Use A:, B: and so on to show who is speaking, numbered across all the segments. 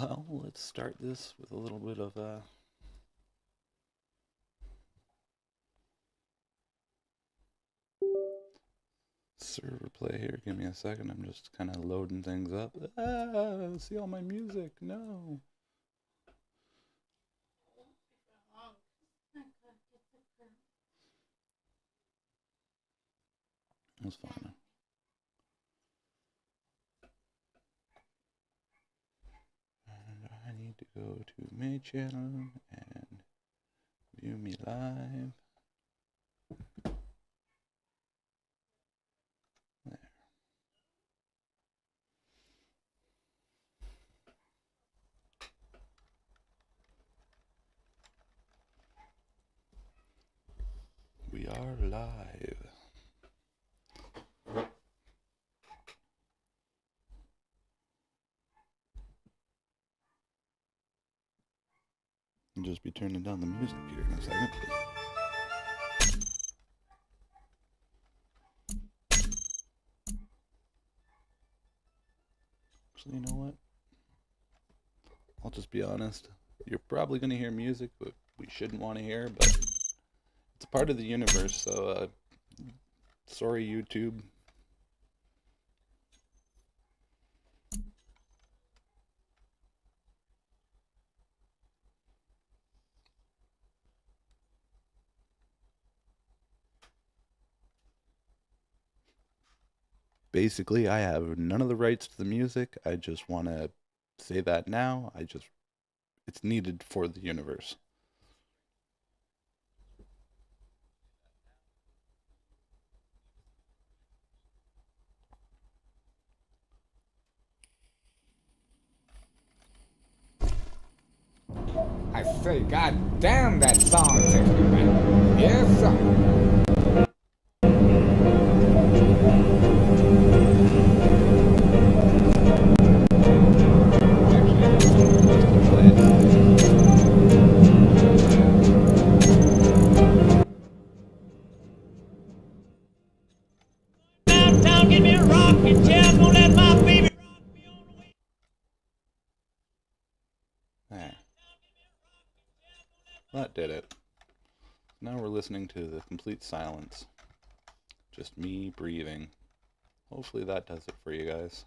A: Well, let's start this with a little bit of server play here. Give me a second. I'm just kind of loading things up. See all my music. No. That's fine. And I need to go to my channel and view me live. There. We are live. I'll just be turning down the music here in a second. Actually, you know what? I'll just be honest. You're probably going to hear music that we shouldn't want to hear, but it's a part of the universe, so sorry, YouTube. Basically, I have none of the rights to the music. I just want to say that now. It's needed for the universe.
B: I say, god damn, that song takes me back. Yes, sir.
C: Downtown, give me a rocking chair, gonna let my baby rock me on the way.
A: There. That did it. Now we're listening to the complete silence. Just me breathing. Hopefully that does it for you guys.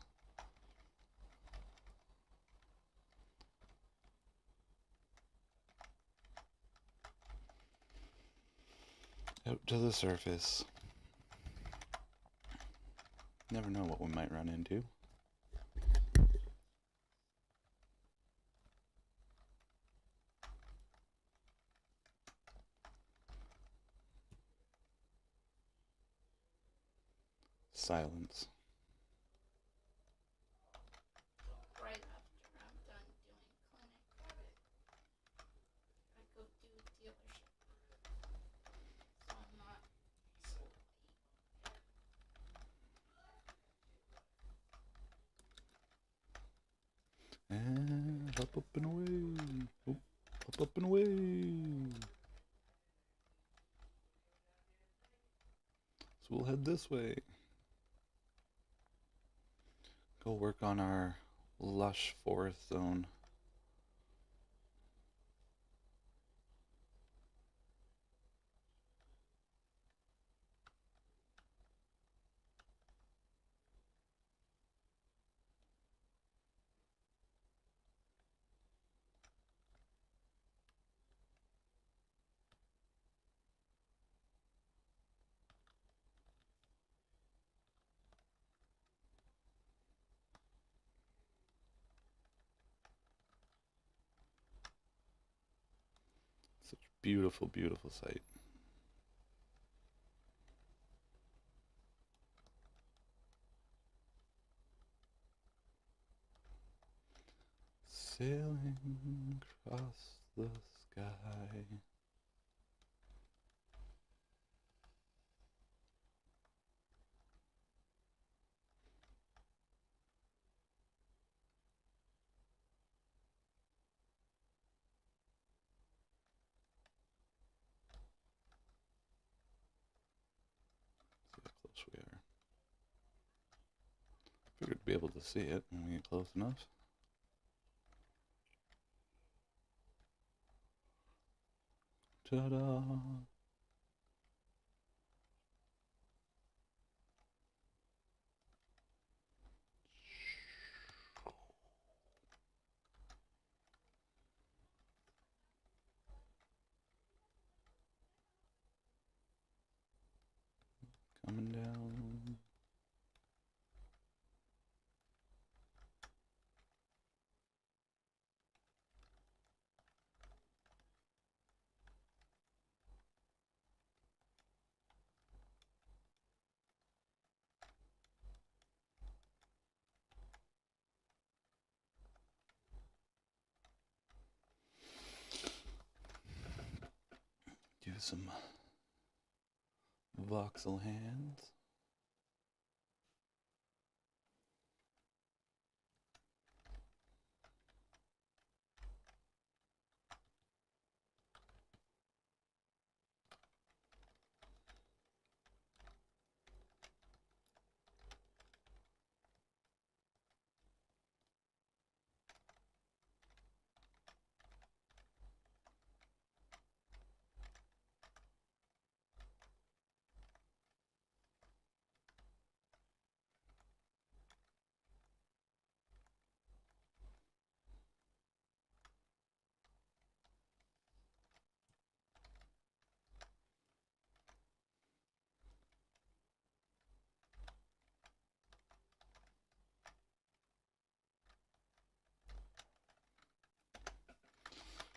A: Out to the surface. Never know what we might run into. Silence.
D: Right after I'm done doing clinic, I go do dealership. So I'm not so late.
A: And up and away. Oh, up and away. So we'll head this way. Go work on our lush forest zone. Such a beautiful, beautiful sight. Sailing across the sky. See how close we are. Figured we'd be able to see it when we get close enough. Ta-da. Coming down. Do some voxel hands.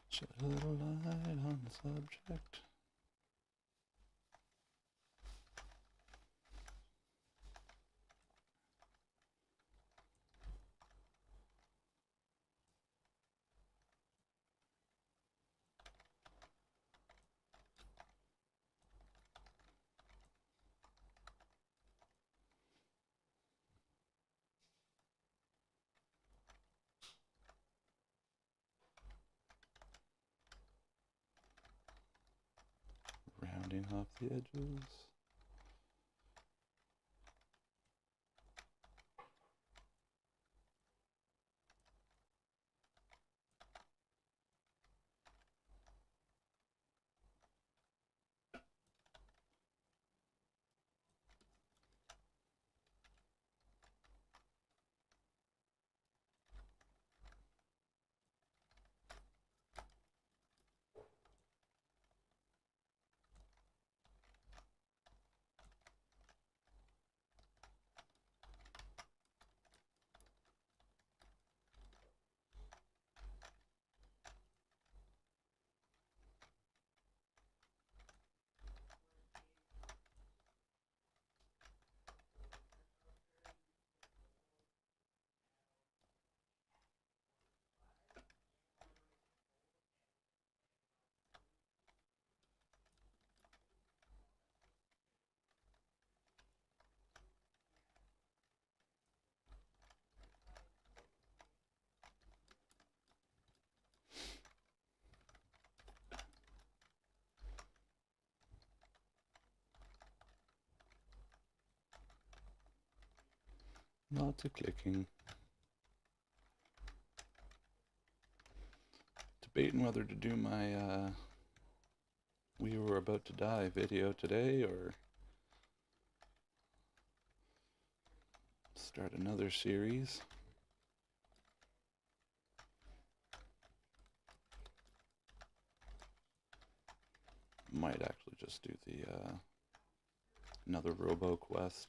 A: Shed a little light on the subject. Rounding off the edges. Lots of clicking. Debating whether to do my We Were About to Die video today or start another series. Might actually just do the another RoboQuest.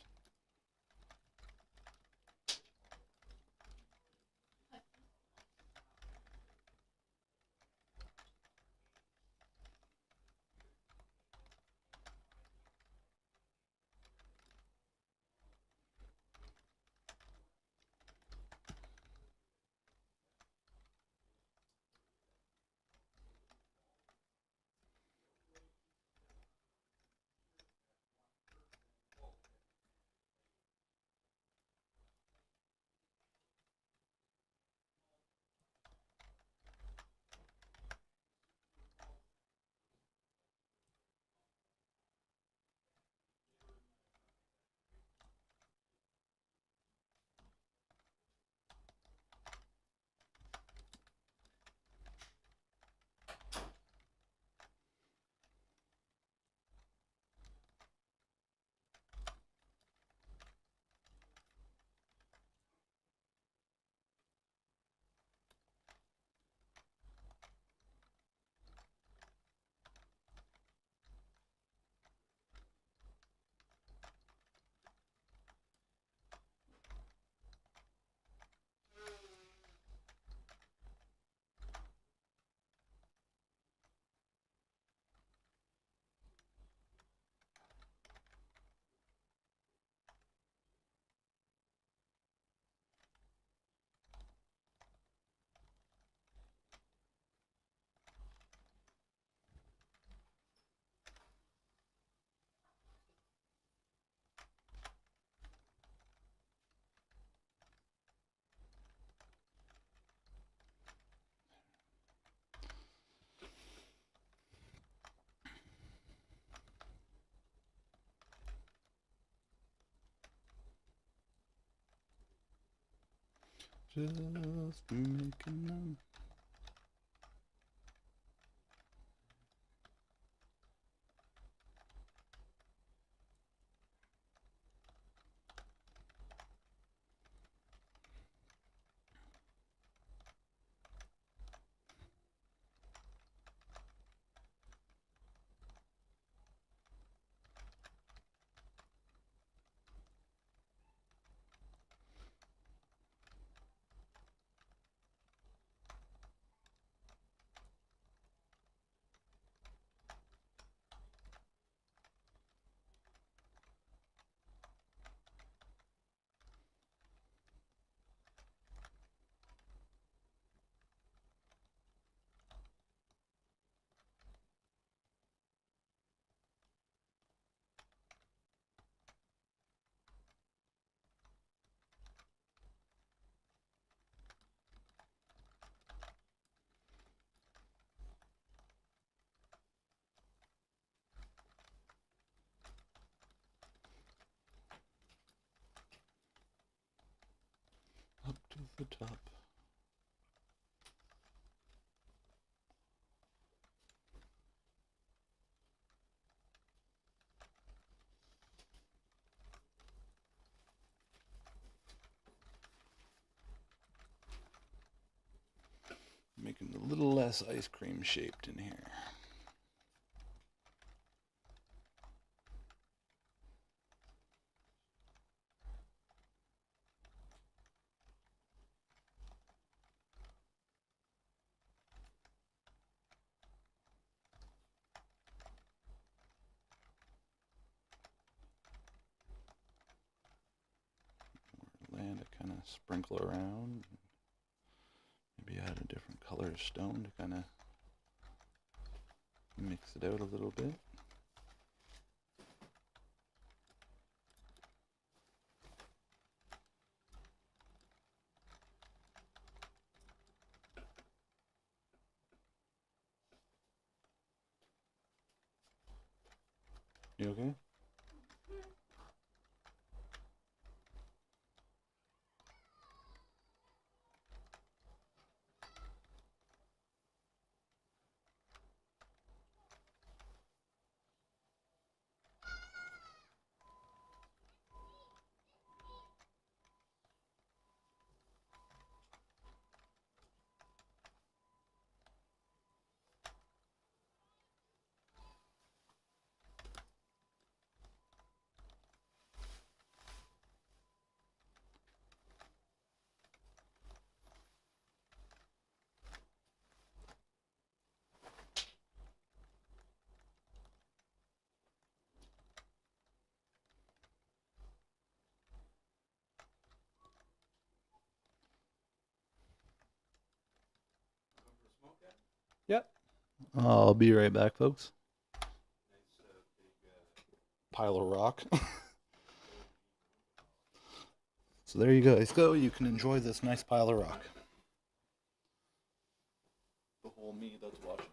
A: Just making them. Up to the top. Making it a little less ice cream shaped in here. Land to kind of sprinkle around. Maybe add a different color stone to kind of mix it out a little bit. You okay? Yep. I'll be right back, folks. Pile of rock. So there you guys go. You can enjoy this nice pile of rock. The whole me that's watching.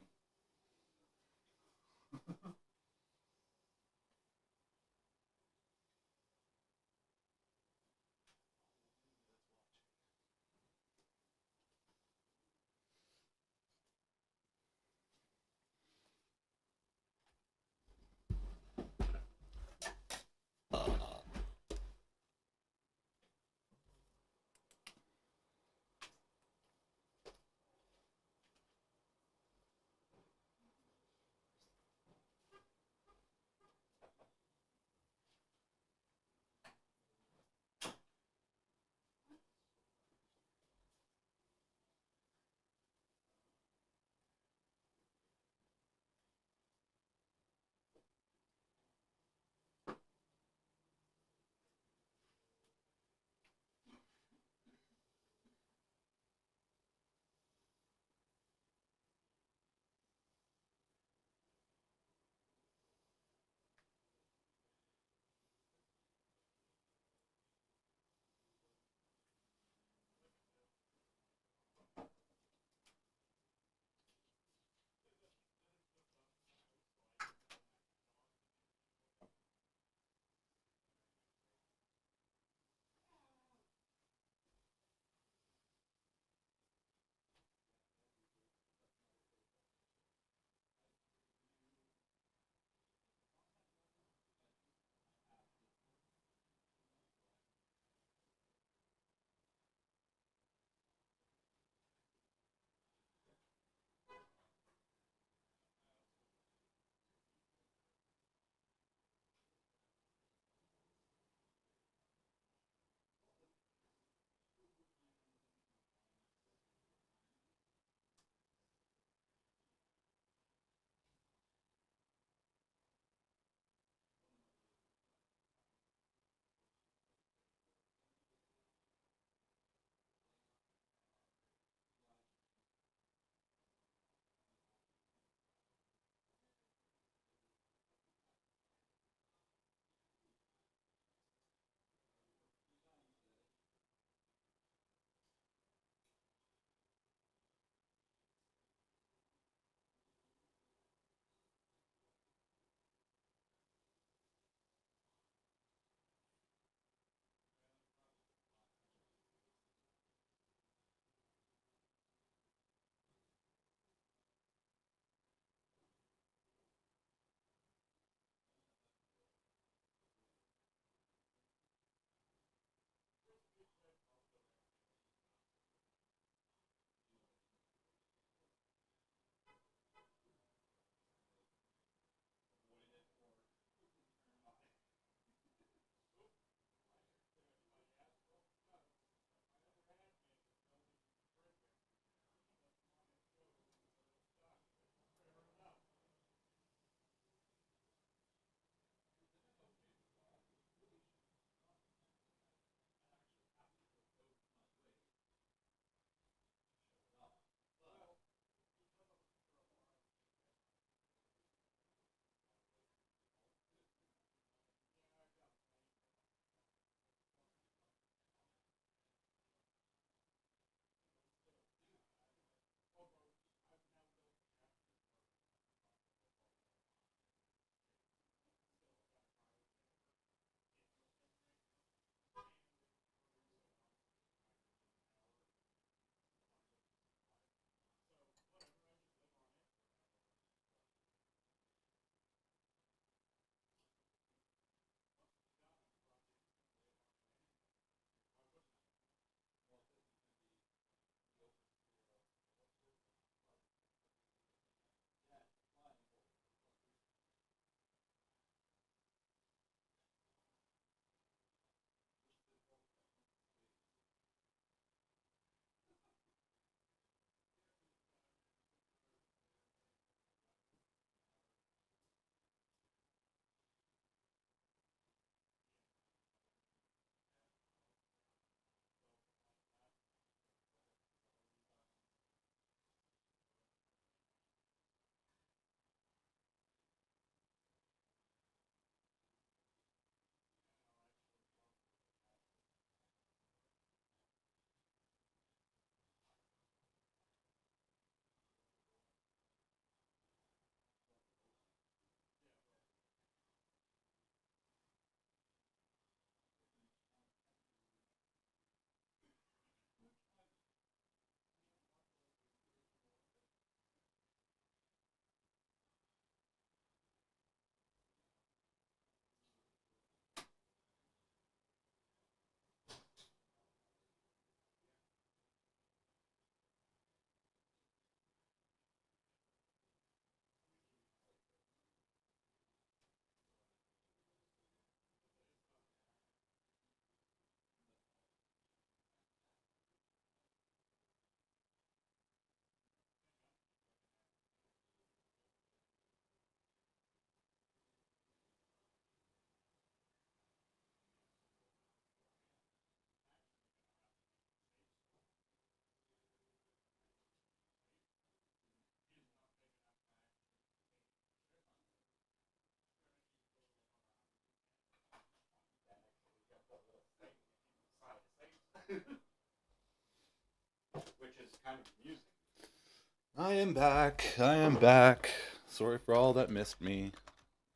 A: I am back. I am back. Sorry for all that missed me.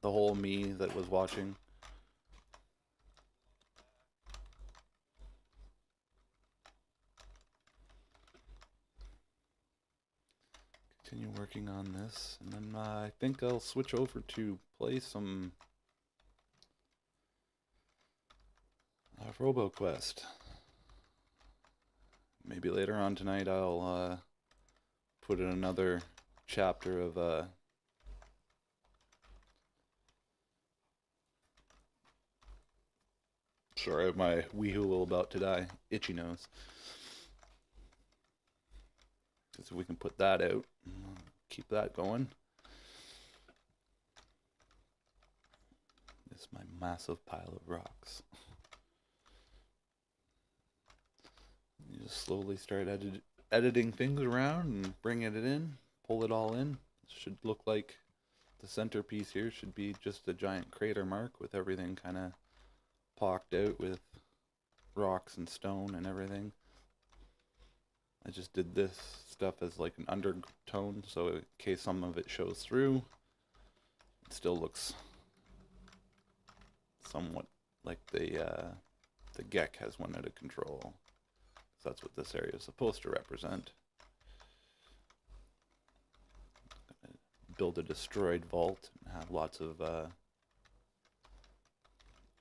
A: The whole me that was watching. Continue working on this, and then I think I'll switch over to play some RoboQuest. Maybe later on tonight I'll put in another chapter of sorry, my Weehul about to die. Itchy nose. Because if we can put that out, keep that going. This is my massive pile of rocks. You just slowly start editing things around and bringing it in, pull it all in. It should look like the centerpiece here should be just a giant crater mark with everything kind of pocked out with rocks and stone and everything. I just did this stuff as like an undertone, so in case some of it shows through, it still looks somewhat like the Gek has one out of control. So that's what this area is supposed to represent. Build a destroyed vault and have lots of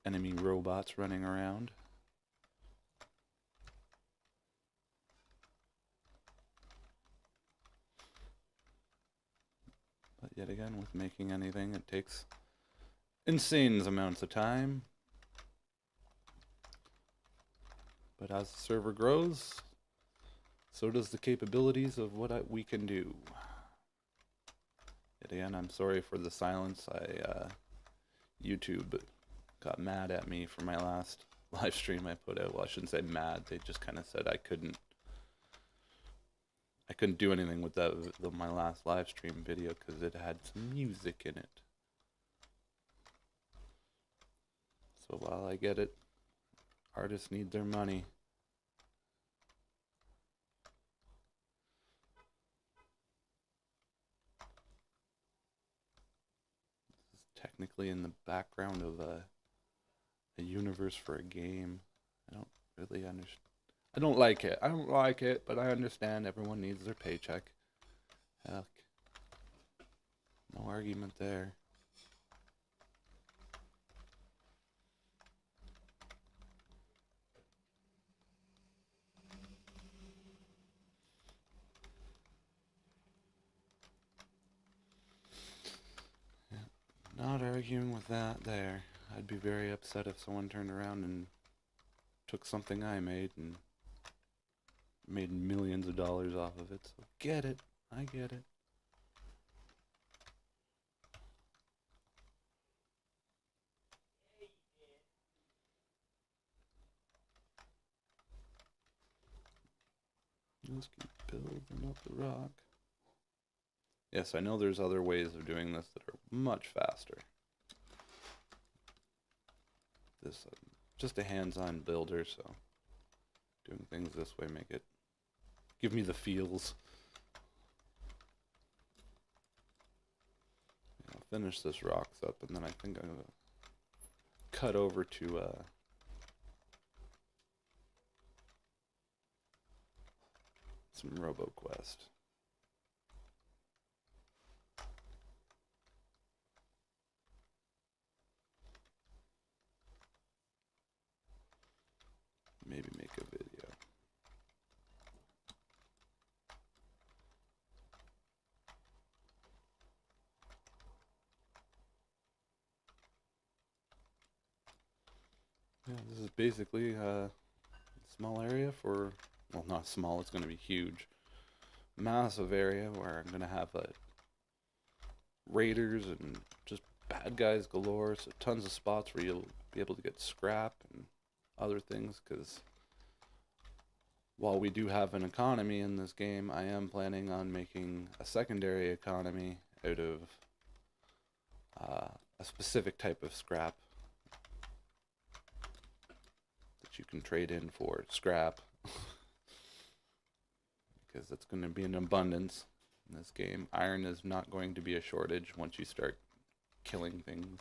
A: enemy robots running around. But yet again, with making anything, it takes insane amounts of time. But as the server grows, so does the capabilities of what we can do. Yet again, I'm sorry for the silence. YouTube got mad at me for my last live stream I put out. Well, I shouldn't say mad. They just kind of said I couldn't do anything with my last live stream video because it had some music in it. So while I get it, artists need their money. This is technically in the background of a universe for a game. I don't really understand. I don't like it. I don't like it, but I understand everyone needs their paycheck. Heck. No argument there. Not arguing with that there. I'd be very upset if someone turned around and took something I made and made millions of dollars off of it. So get it. I get it. Let's keep building up the rock. Yes, I know there's other ways of doing this that are much faster. This just a hands-on builder, so doing things this way give me the feels. Yeah, I'll finish this rocks up, and then I think I'm gonna cut over to some RoboQuest. Maybe make a video. Yeah, this is basically a small area for, well, not small, it's going to be huge. Massive area where I'm going to have raiders and just bad guys galore, so tons of spots where you'll be able to get scrap and other things, because while we do have an economy in this game, I am planning on making a secondary economy out of a specific type of scrap that you can trade in for scrap. because it's going to be an abundance in this game. Iron is not going to be a shortage once you start killing things.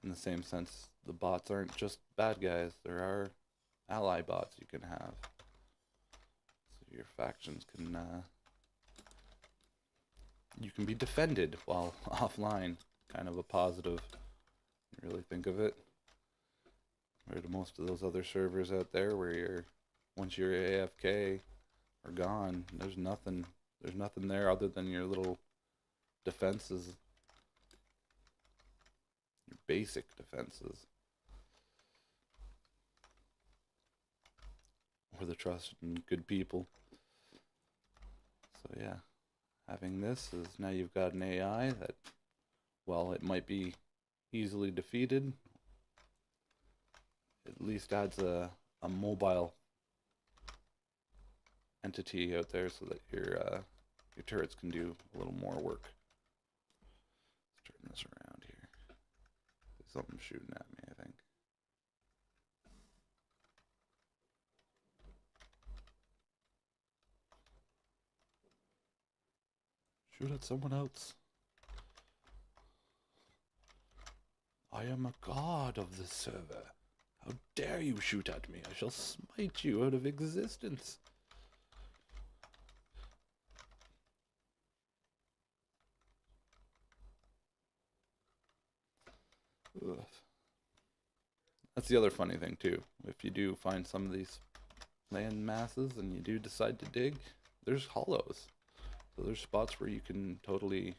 A: In the same sense, the bots aren't just bad guys. There are ally bots you can have. So your factions can, you can be defended while offline. Kind of a positive, you really think of it. Compared to most of those other servers out there where you're, once you're AFK or gone, there's nothing there other than your little defenses. Your basic defenses. Or the trust in good people. So yeah, having this is now you've got an AI that, while it might be easily defeated, at least adds a mobile entity out there so that your turrets can do a little more work. Let's turn this around here. There's something shooting at me, I think. Shoot at someone else. I am a god of the server. How dare you shoot at me? I shall smite you out of existence. Ugh. That's the other funny thing too. If you do find some of these land masses and you do decide to dig, there's hollows. So there's spots where you can totally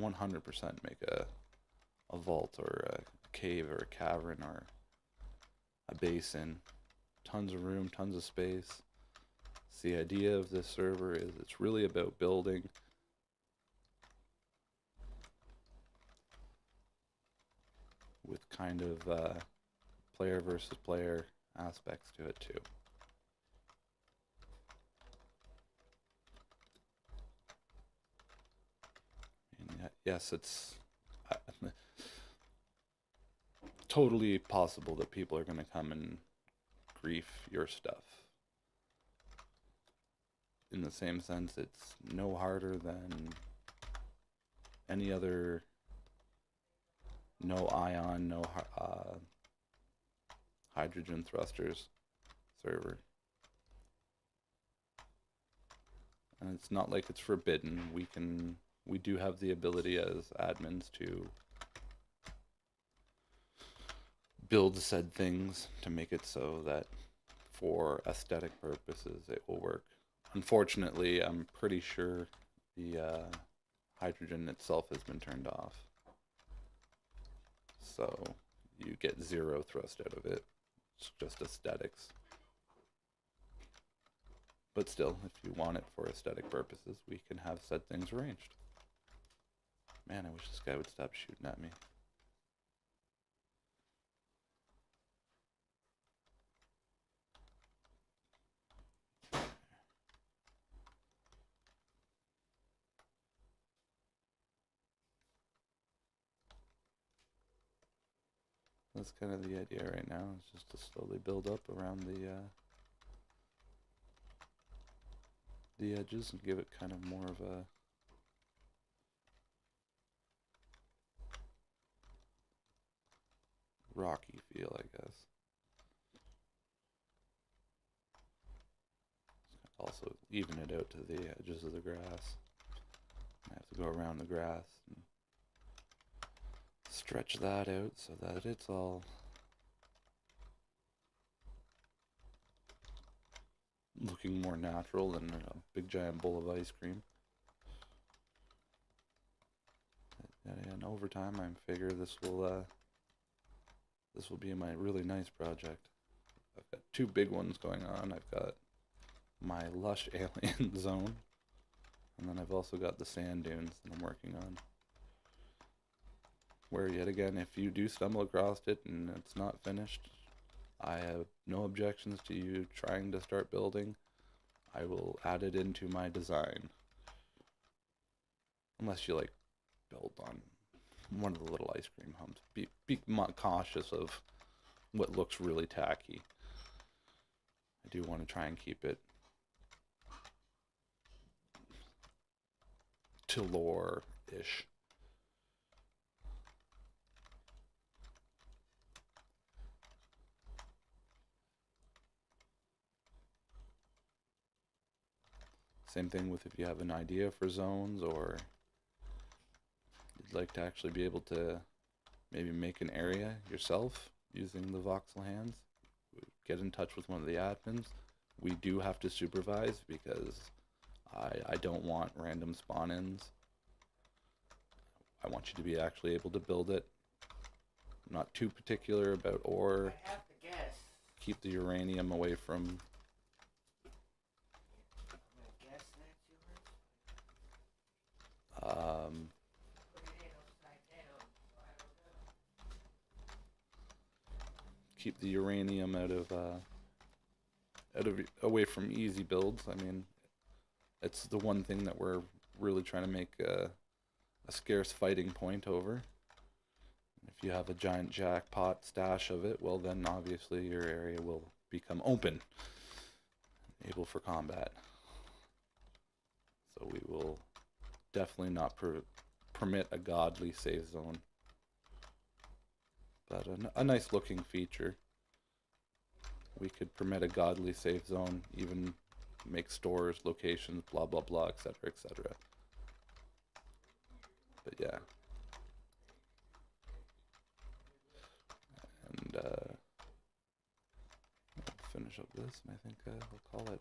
A: 100% make a vault or a cave or a cavern or a basin. Tons of room, tons of space. So the idea of this server is it's really about building. With kind of player versus player aspects to it too. And yes, it's totally possible that people are going to come and grief your stuff. In the same sense, it's no harder than any other no ion, no hydrogen thrusters server. And it's not like it's forbidden. We do have the ability as admins to build said things to make it so that for aesthetic purposes it will work. Unfortunately, I'm pretty sure the hydrogen itself has been turned off. So you get 0 thrust out of it. It's just aesthetics. But still, if you want it for aesthetic purposes, we can have said things arranged. Man, I wish this guy would stop shooting at me. That's kind of the idea right now, is just to slowly build up around the edges and give it kind of more of a rocky feel, I guess. Also even it out to the edges of the grass. I have to go around the grass and stretch that out so that it's all looking more natural than a big giant bowl of ice cream. And over time, I figure this will be my really nice project. I've got 2 big ones going on. I've got my lush alien zone, and then I've also got the sand dunes that I'm working on. Where yet again, if you do stumble across it and it's not finished, I have no objections to you trying to start building. I will add it into my design. Unless you like build on one of the little ice cream humps. Be cautious of what looks really tacky. I do want to try and keep it to lore-ish. Same thing with if you have an idea for zones, or you'd like to actually be able to maybe make an area yourself using the voxel hands. Get in touch with one of the admins. We do have to supervise because I don't want random spawn-ins. I want you to be actually able to build it. I'm not too particular about ore.
E: I have to guess.
A: Keep the uranium away from.
E: I'm gonna guess that's yours. Put it in upside down, so I don't know.
A: Keep the uranium out of away from easy builds. I mean, it's the one thing that we're really trying to make a scarce fighting point over. If you have a giant jackpot stash of it, well then obviously your area will become open, able for combat. So we will definitely not permit a godly save zone, but a nice looking feature. We could permit a godly save zone, even make stores, locations, blah blah blah, etc., etc. But yeah. And I'll finish up this, and I think we'll call it.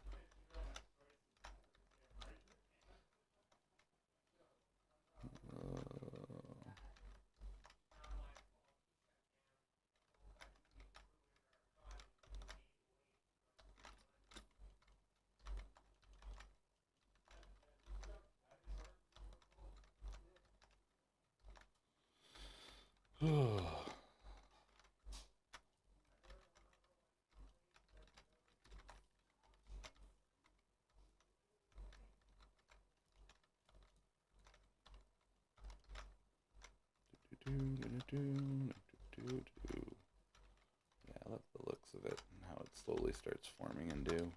A: Yeah, I love the looks of it and how it slowly starts forming and do.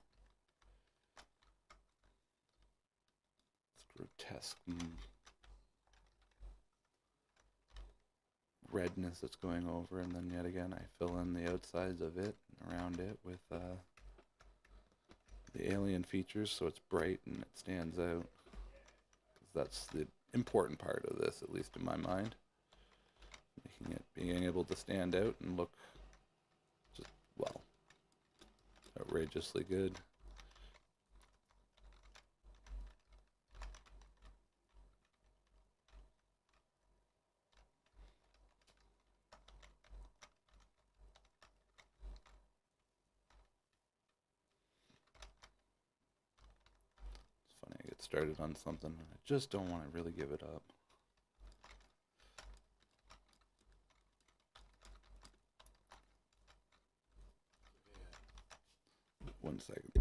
A: It's grotesque redness that's going over, and then yet again I fill in the outsides of it and around it with the alien features, so it's bright and it stands out. 'Cause that's the important part of this, at least in my mind. Making it, being able to stand out and look just, well, outrageously good. It's funny, I get started on something and I just don't want to really give it up. One second.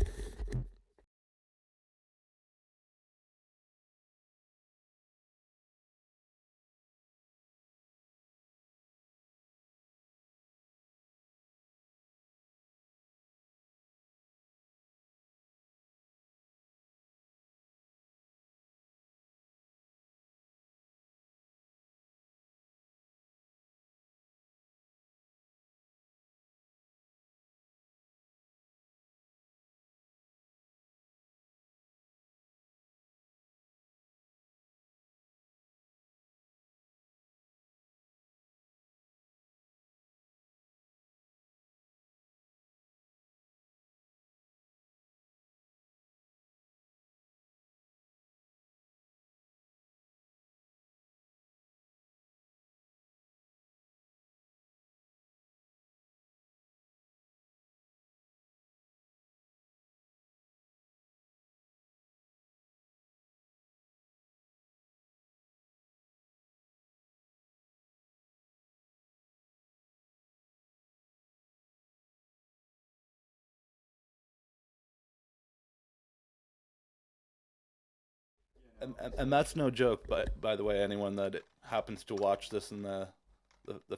A: And that's no joke. But by the way, anyone that happens to watch this in the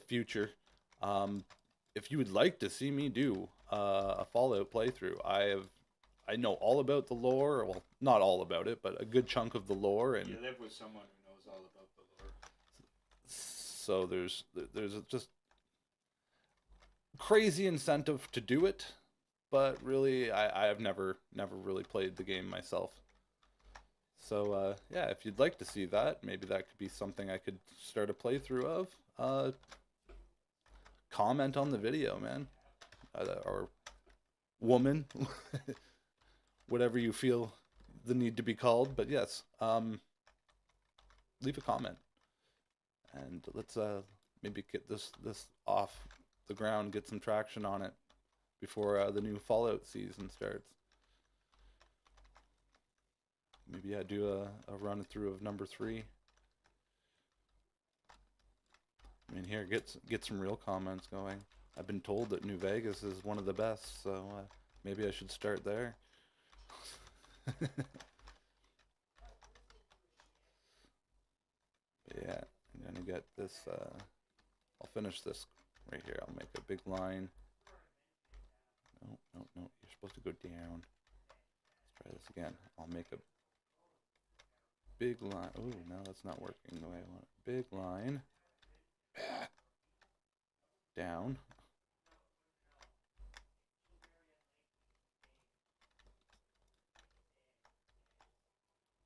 A: future, if you would like to see me do a Fallout playthrough, I know all about the lore. Well, not all about it, but a good chunk of the lore. And
F: You live with someone who knows all about the lore.
A: so there's just crazy incentive to do it, but really I have never really played the game myself. So yeah, if you'd like to see that, maybe that could be something I could start a playthrough of. Comment on the video, man, or woman, whatever you feel the need to be called. But yes, leave a comment, and let's maybe get this off the ground, get some traction on it before the new Fallout season starts. Maybe I do a run through of number 3. I mean, here, get some real comments going. I've been told that New Vegas is one of the best, so maybe I should start there. Yeah, I'm gonna get this. I'll finish this right here. I'll make a big line. No, no, no. You're supposed to go down. Let's try this again. I'll make a big line. Oh, no, that's not working the way I want it. Big line. Down.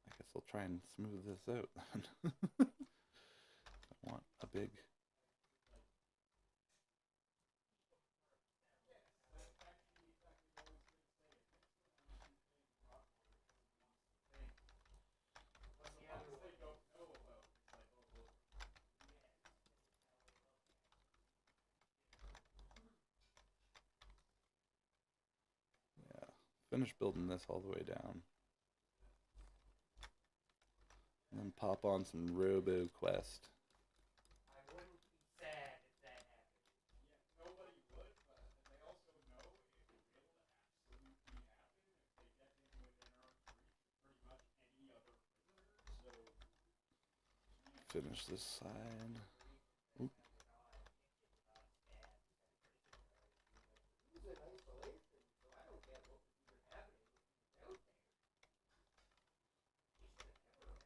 A: I guess I'll try and smooth this out then. I want a big. Finish building this all the way down. And then pop on some RoboQuest.
E: I wouldn't be sad if that happened.
F: Yeah, nobody would, but they also know it will absolutely happen if they get him within arm's reach of pretty much any other prisoner, so...
A: Finish this side. Oop.
E: He's in isolation, so I don't get what was even happening when he was out there.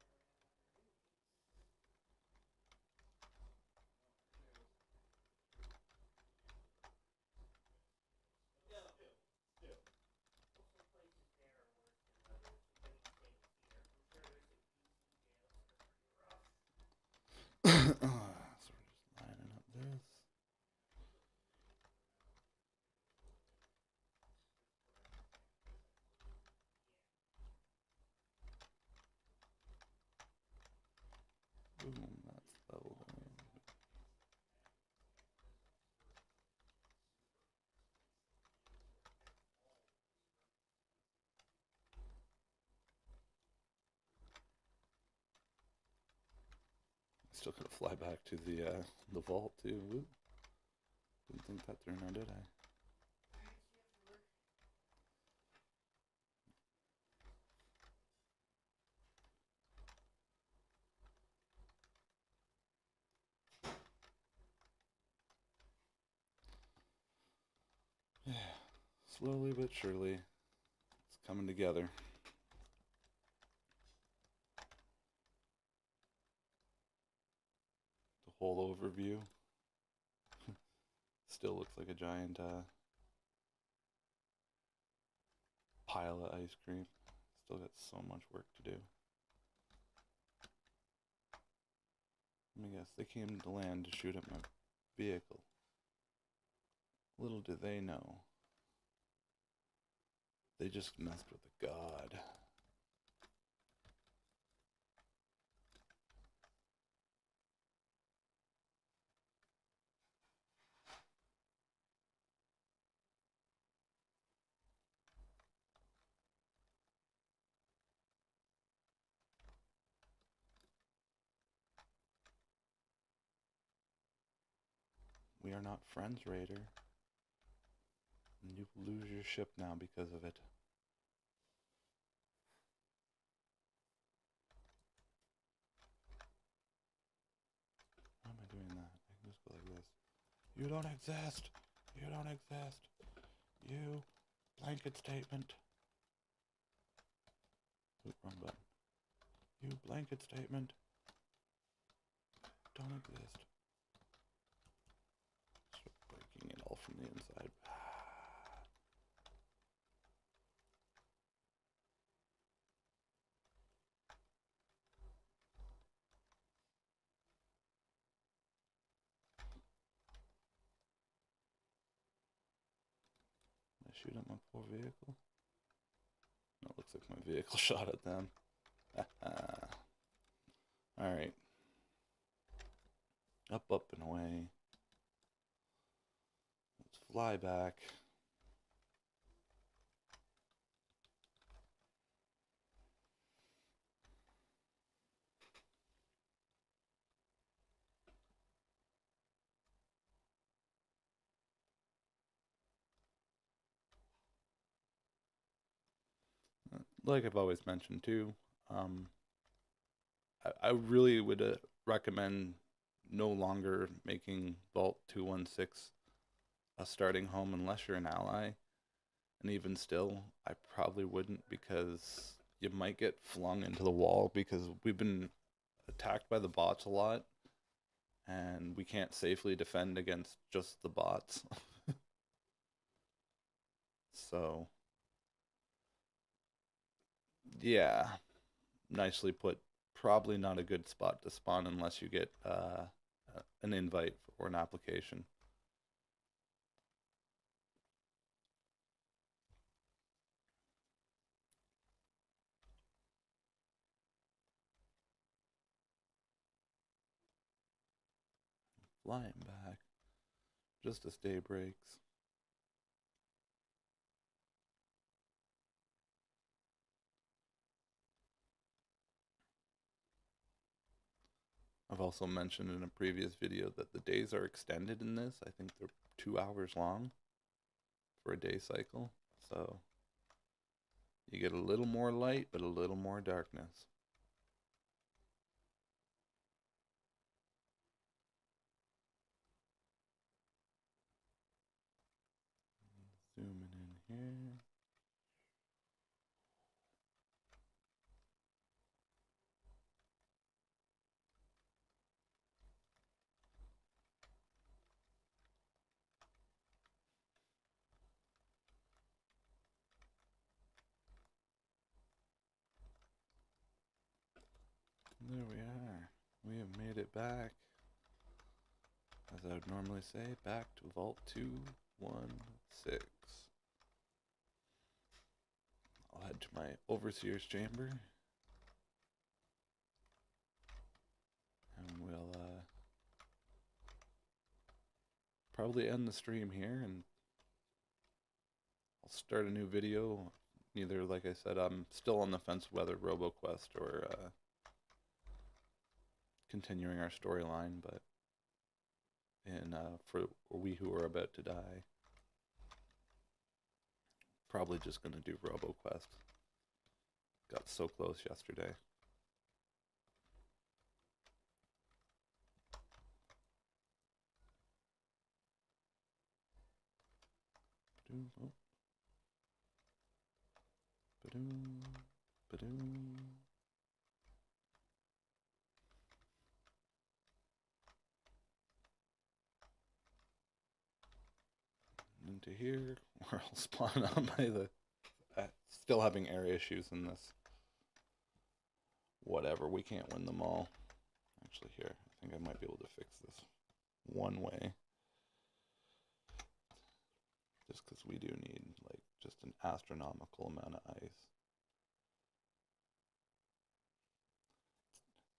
E: He should have never ran around underneath. Well, some places there are worse than others. Many states here. I'm sure there's some PC jails that are pretty rough.
A: So we're just lining up this. Boom, that's leveled in. Still gotta fly back to the vault too. Whoop. Didn't think that through now, did I? Yeah, slowly but surely, it's coming together. The whole overview still looks like a giant pile of ice cream. Still got so much work to do. Let me guess, they came to land to shoot at my vehicle. Little do they know, they just messed with the god. We are not friends, Raider. And you lose your ship now because of it. You don't exist. You don't exist. You blanket statement. Oop, wrong button. You blanket statement. Don't exist. Start breaking it all from the inside. I shoot at my poor vehicle? No, it looks like my vehicle shot at them. Alright. Up, up, and away. Let's fly back. Like I've always mentioned too, I really would recommend no longer making Vault 216 a starting home unless you're an ally. And even still, I probably wouldn't, because you might get flung into the wall, because we've been attacked by the bots a lot and we can't safely defend against just the bots. So yeah, nicely put. Probably not a good spot to spawn unless you get an invite or an application. Flying back just as day breaks. I've also mentioned in a previous video that the days are extended in this. I think they're 2 hours long for a day cycle. So you get a little more light, but a little more darkness. Zooming in here. There we are. We have made it back. As I would normally say, back to Vault 216. I'll head to my Overseer's chamber. And we'll probably end the stream here, and I'll start a new video. Either, like I said, I'm still on the fence whether RoboQuest or continuing our storyline, but for We Who Are About to Die, probably just gonna do RoboQuest. Got so close yesterday. Oh. Ba-doom, ba-doom. Into here, where I'll spawn on by the... still having air issues in this. Whatever, we can't win them all. Actually, here, I think I might be able to fix this one way. Just because we do need, like, just an astronomical amount of ice.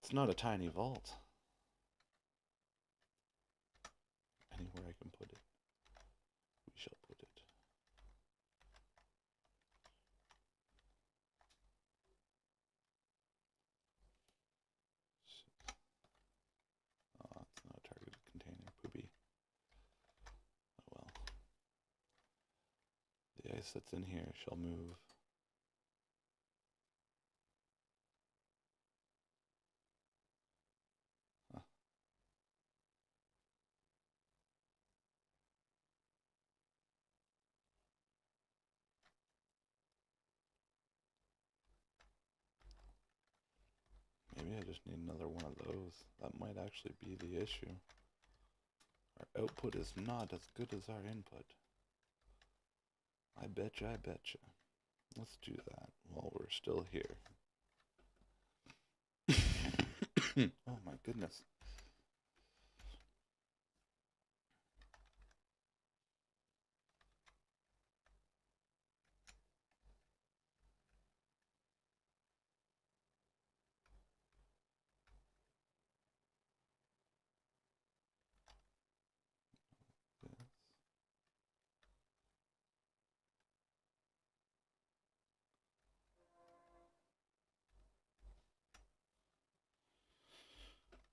A: It's not a tiny vault. Anywhere I can put it, we shall put it. Oh, it's not a targeted container, poopy. Oh well. The ice that's in here shall move. Huh. just need another one of those. That might actually be the issue. Our output is not as good as our input. I betcha, I betcha. Let's do that while we're still here. Oh my goodness.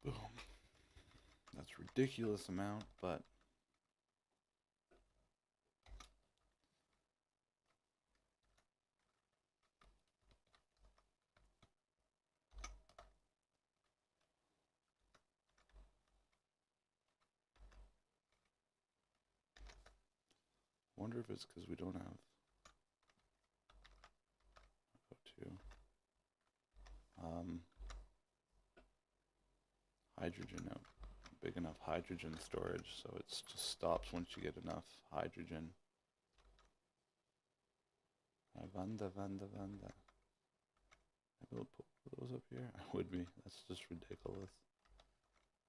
A: Boom. That's ridiculous amount, but wonder if it's because we don't have O2. Hydrogen out. Big enough hydrogen storage, so it just stops once you get enough hydrogen. Vanda. Maybe we'll put those up here. I would be. That's just ridiculous.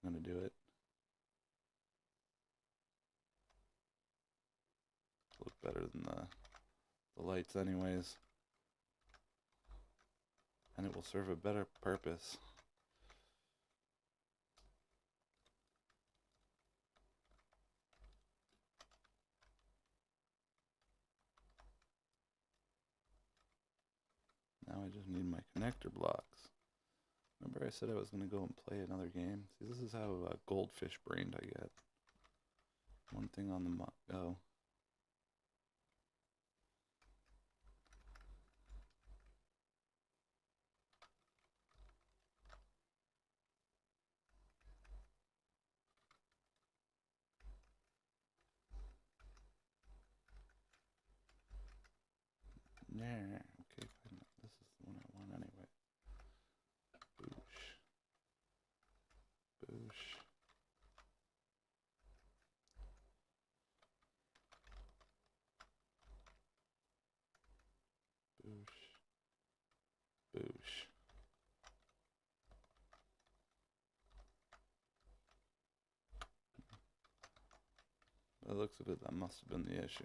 A: I'm gonna do it. Look better than the lights anyways. And it will serve a better purpose. Now I just need my connector blocks. Remember I said I was going to go and play another game? See, this is how goldfish brained I get. One thing on the go. Yeah, okay, fine. This is the one I want anyway. Boosh. Boosh. Boosh. Boosh. By the looks of it, that must have been the issue.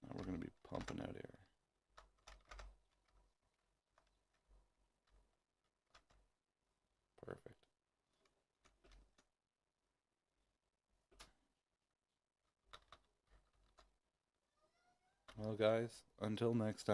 A: Now we're going to be pumping out air. Perfect. Well, guys, until next time.